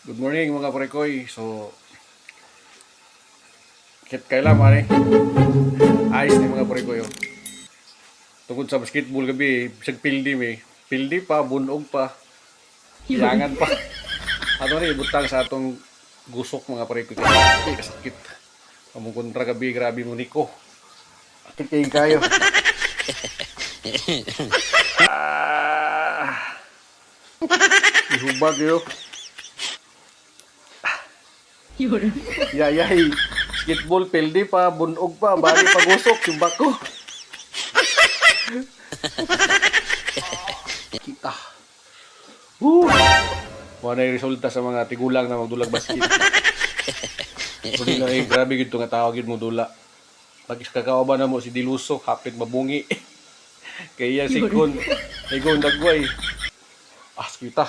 Good morning mga parekoy. So, kit kailan man eh. Ayos ni mga parekoy. Oh. Tungkol sa basketball gabi, bisag pildi may. Pildi pa, bunog pa, ilangan pa. Ano rin, butang sa atong gusok mga parekoy. Kasi kasakit. Among kontra gabi, grabe mo niko. Akit kayo. Ihubag yo. Yayay. Basketball, pildi pa, bunog pa, bali pa gusok, simbak ko. Kita. Wala na yung resulta sa mga tigulang na magdulag basket. Pero di na grabe gito nga tawag yun mo dula. Pag kakawa na mo si Diluso, hapit mabungi. Kaya si Kun, Kun dagway. Kita.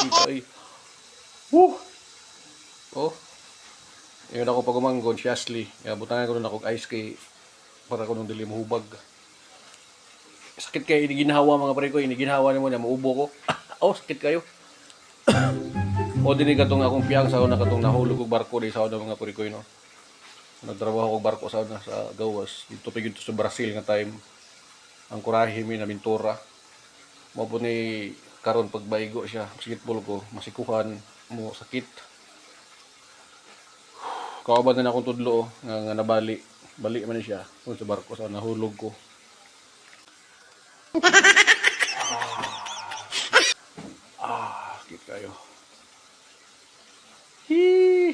Kita ay. Oh. Ngayon ako pag umanggon si Ashley. Kaya butangan ko nun ako ice kay para ko nung dili mahubag. Sakit kayo, iniginhawa mga pare ko, iniginhawa mo niya, maubo ko. Sakit kayo. O dinig katong akong piyang sa una katong nahulog og barko di sa una mga pare ko, no. Nagtrabaho ko barko sa una sa gawas. Dito pa gito sa Brazil nga time. Ang kurahe mi na Mintura. Mao po ni karon pagbaigo siya, basketball ko, masikuhan mo sakit. Kauban na akong tudlo nga nabali. Bali man siya kung sa barko sa nahulog ko. Sakit kayo. Hee.